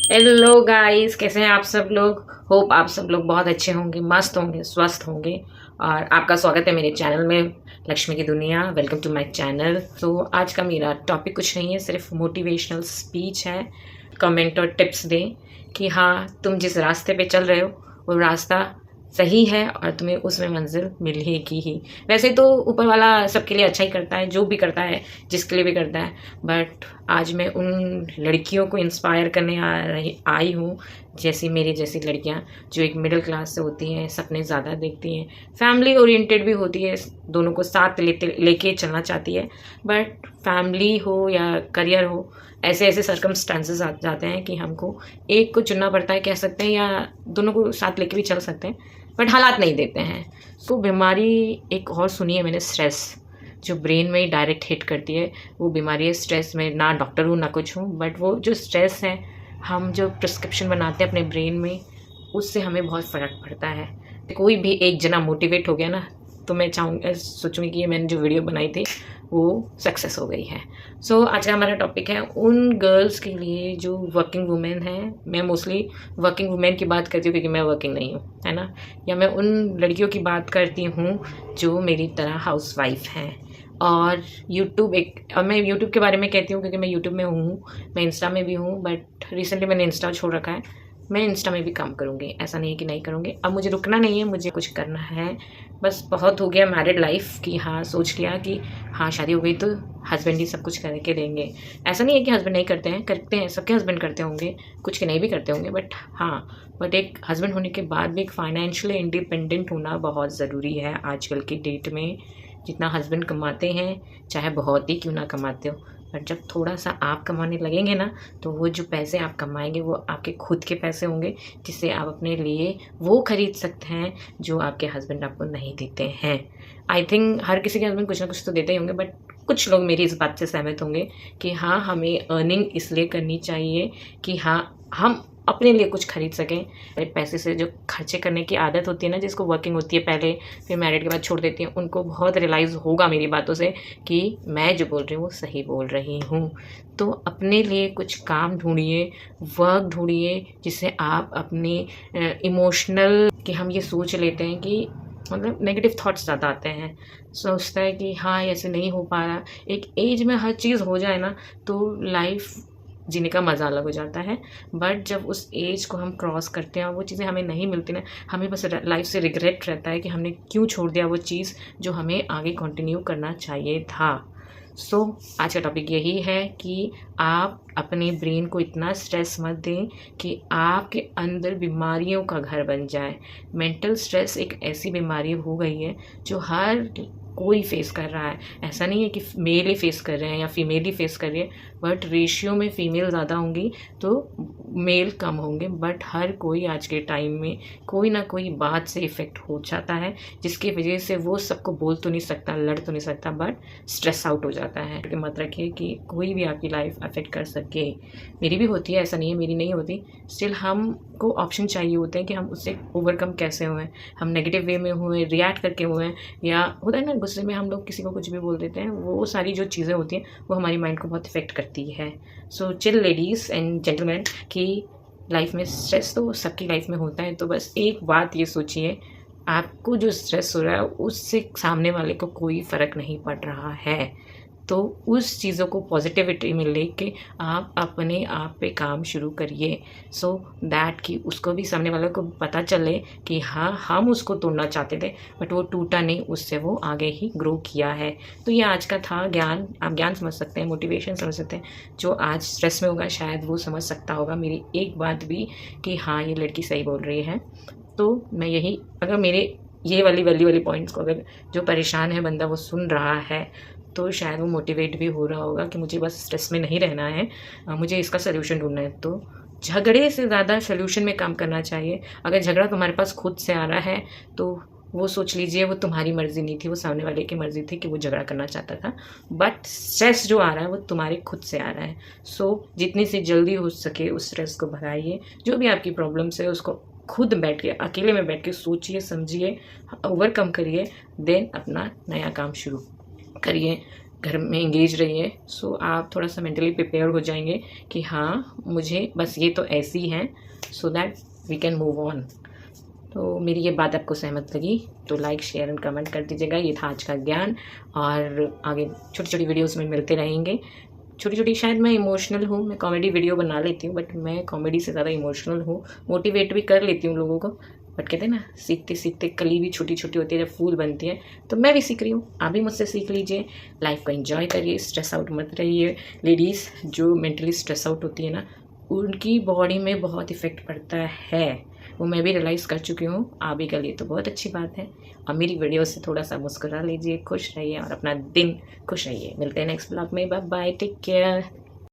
Hello guys, कैसे हैं आप सब लोग। होप आप सब लोग बहुत अच्छे होंगे, मस्त होंगे, स्वस्थ होंगे। और आपका स्वागत है मेरे चैनल में, लक्ष्मी की दुनिया। Welcome to my channel. तो आज का मेरा टॉपिक कुछ नहीं है, सिर्फ मोटिवेशनल स्पीच है। कमेंट और टिप्स दें कि हाँ, तुम जिस रास्ते पे चल रहे हो वो रास्ता सही है और तुम्हें उसमें मंजिल मिलेगी ही। वैसे तो ऊपर वाला सबके लिए अच्छा ही करता है, जो भी करता है, जिसके लिए भी करता है। बट आज मैं उन लड़कियों को इंस्पायर करने आई हूँ, जैसी मेरी जैसी लड़कियाँ, जो एक मिडिल क्लास से होती हैं, सपने ज़्यादा देखती हैं, फैमिली ओरिएंटेड भी होती है, दोनों को साथ लेके चलना चाहती है। बट फैमिली हो या करियर हो, ऐसे ऐसे सर्कमस्टांसेस आ जाते हैं कि हमको एक को चुनना पड़ता है, कह सकते हैं, या दोनों को साथ लेके भी चल सकते हैं, बट हालात नहीं देते हैं। तो बीमारी एक और सुनी है मैंने, स्ट्रेस, जो ब्रेन में ही डायरेक्ट हिट करती है, वो बीमारी है स्ट्रेस। में ना डॉक्टर हूँ ना कुछ हूँ, बट वो जो स्ट्रेस है, हम जो प्रिस्क्रिप्शन बनाते हैं अपने ब्रेन में, उससे हमें बहुत फ़र्क पड़ता है। कोई भी एक जना मोटिवेट हो गया ना, तो मैं सोचूंगी कि ये मैंने जो वीडियो बनाई थी वो सक्सेस हो गई है। सो आज का हमारा टॉपिक है उन गर्ल्स के लिए जो वर्किंग वुमेन हैं। मैं मोस्टली वर्किंग वुमेन की बात करती हूँ क्योंकि मैं वर्किंग नहीं हूँ, है ना। या मैं उन लड़कियों की बात करती हूँ जो मेरी तरह हाउसवाइफ हैं। और मैं यूट्यूब के बारे में कहती हूँ क्योंकि मैं यूट्यूब में हूँ, मैं इंस्टा में भी हूँ, बट रिसेंटली मैंने इंस्टा छोड़ रखा है। मैं इंस्टा में भी काम करूँगी, ऐसा नहीं है कि नहीं करूँगी। अब मुझे रुकना नहीं है, मुझे कुछ करना है। बस बहुत हो गया मैरिड लाइफ की, हाँ सोच लिया कि हाँ शादी हो गई तो हस्बैंड ही सब कुछ करके देंगे। ऐसा नहीं है कि हस्बैंड नहीं करते हैं, करते हैं, सबके हस्बैंड करते होंगे, कुछ के नहीं भी करते होंगे। बट एक हस्बैंड होने के बाद भी एक फाइनेंशियली इंडिपेंडेंट होना बहुत ज़रूरी है आजकल की डेट में। जितना हस्बैंड कमाते हैं, चाहे बहुत ही क्यों ना कमाते हो, पर जब थोड़ा सा आप कमाने लगेंगे ना, तो वो जो पैसे आप कमाएंगे वो आपके खुद के पैसे होंगे, जिससे आप अपने लिए वो खरीद सकते हैं जो आपके हस्बैंड आपको नहीं देते हैं। आई थिंक हर किसी के हस्बैंड कुछ ना कुछ तो देते ही होंगे, बट कुछ लोग मेरी इस बात से सहमत होंगे कि हाँ, हमें अर्निंग इसलिए करनी चाहिए कि हाँ, हम अपने लिए कुछ खरीद सकें। पैसे से जो खर्चे करने की आदत होती है ना, जिसको वर्किंग होती है पहले, फिर मैरिड के बाद छोड़ देती है, उनको बहुत रियलाइज़ होगा मेरी बातों से कि मैं जो बोल रही हूँ वो सही बोल रही हूँ। तो अपने लिए कुछ काम ढूंढिए, वर्क ढूंढिए, जिससे आप अपने इमोशनल, कि हम ये सोच लेते हैं कि मतलब नेगेटिव थॉट्स ज़्यादा आते हैं, सोचता है कि हाँ ऐसे नहीं हो पा रहा। एक एज में हर चीज़ हो जाए ना, तो लाइफ जीने का मज़ा अलग हो जाता है। बट जब उस एज को हम क्रॉस करते हैं और वो चीज़ें हमें नहीं मिलती ना, हमें बस लाइफ से रिग्रेट रहता है कि हमने क्यों छोड़ दिया वो चीज़ जो हमें आगे कंटिन्यू करना चाहिए था। आज का टॉपिक यही है कि आप अपने ब्रेन को इतना स्ट्रेस मत दें कि आपके अंदर बीमारियों का घर बन जाए। मेंटल स्ट्रेस एक ऐसी बीमारी हो गई है जो हर कोई फेस कर रहा है। ऐसा नहीं है कि मेल ही फेस कर रहे हैं या फीमेल ही फेस कर रही है, बट रेशियो में फीमेल ज़्यादा होंगी तो मेल कम होंगे। बट हर कोई आज के टाइम में कोई ना कोई बात से इफ़ेक्ट हो जाता है, जिसकी वजह से वो सबको बोल तो नहीं सकता, लड़ तो नहीं सकता, बट स्ट्रेस आउट हो जाता है। क्योंकि मत रखिए कि कोई भी आपकी लाइफ अफेक्ट कर सके। मेरी भी होती है, ऐसा नहीं है मेरी नहीं होती। स्टिल हमको ऑप्शन चाहिए होते हैं कि हम उससे ओवरकम कैसे हुए। हम नेगेटिव वे में हुए, रिएक्ट करके हुए, या होता है ना गुस्से में हम लोग किसी को कुछ भी बोल देते हैं। वो सारी जो चीज़ें होती हैं वो हमारी माइंड को बहुत इफेक्ट करती है। So chill ladies and gentleman, कि लाइफ में स्ट्रेस तो सबकी लाइफ में होता है। तो बस एक बात ये सोचिए, आपको जो स्ट्रेस हो रहा है उससे सामने वाले को कोई फ़र्क नहीं पड़ रहा है। तो उस चीज़ों को पॉजिटिविटी में लेके आप अपने आप पे काम शुरू करिए, सो दैट कि उसको भी, सामने वाले को पता चले कि हाँ, हम उसको तोड़ना चाहते थे बट वो टूटा नहीं, उससे वो आगे ही ग्रो किया है। तो ये आज का था ज्ञान। आप ज्ञान समझ सकते हैं, मोटिवेशन समझ सकते हैं। जो आज स्ट्रेस में होगा शायद वो समझ सकता होगा मेरी एक बात भी कि हाँ, ये लड़की सही बोल रही है। तो मैं यही, अगर मेरे ये वाली वैल्यू वाली पॉइंट्स को अगर जो परेशान है बंदा वो सुन रहा है, तो शायद वो मोटिवेट भी हो रहा होगा कि मुझे बस स्ट्रेस में नहीं रहना है, मुझे इसका सल्यूशन ढूंढना है। तो झगड़े से ज़्यादा सल्यूशन में काम करना चाहिए। अगर झगड़ा तुम्हारे पास खुद से आ रहा है तो वो सोच लीजिए वो तुम्हारी मर्ज़ी नहीं थी, वो सामने वाले की मर्ज़ी थी कि वो झगड़ा करना चाहता था। बट स्ट्रेस जो आ रहा है वो तुम्हारे खुद से आ रहा है। जितनी सी जल्दी हो सके उस स्ट्रेस को भगाइए। जो भी आपकी प्रॉब्लम्स है उसको खुद बैठ के, अकेले में बैठ के सोचिए, समझिए, ओवरकम करिए, देन अपना नया काम शुरू करिए। घर में इंगेज रहिए। सो आप थोड़ा सा मेंटली प्रिपेयर हो जाएंगे कि हाँ मुझे बस ये तो ऐसी हैं, so that we can move on. तो मेरी ये बात आपको सहमत लगी तो लाइक शेयर एंड कमेंट कर दीजिएगा। ये था आज का ज्ञान, और आगे छोटी छोटी वीडियोस में मिलते रहेंगे। छोटी छोटी, शायद मैं इमोशनल हूँ, मैं कॉमेडी वीडियो बना लेती हूँ, बट मैं कॉमेडी से ज़्यादा इमोशनल हूँ। मोटिवेट भी कर लेती हूँ लोगों को, बट कहते हैं ना सीखते सीखते कली भी छोटी छोटी होती है, जब फूल बनती है। तो मैं भी सीख रही हूँ, आप भी मुझसे सीख लीजिए। लाइफ को एंजॉय करिए, स्ट्रेस आउट मत रहिए। लेडीज़ जो मेंटली स्ट्रेस आउट होती है ना, उनकी बॉडी में बहुत इफ़ेक्ट पड़ता है, वो मैं भी रियलाइज़ कर चुकी हूँ। आप भी कर लिए तो बहुत अच्छी बात है। और मेरी वीडियो से थोड़ा सा मुस्कुरा लीजिए, खुश रहिए और अपना दिन खुश रहिए। मिलते हैं नेक्स्ट ब्लॉग में। Bye bye, take care.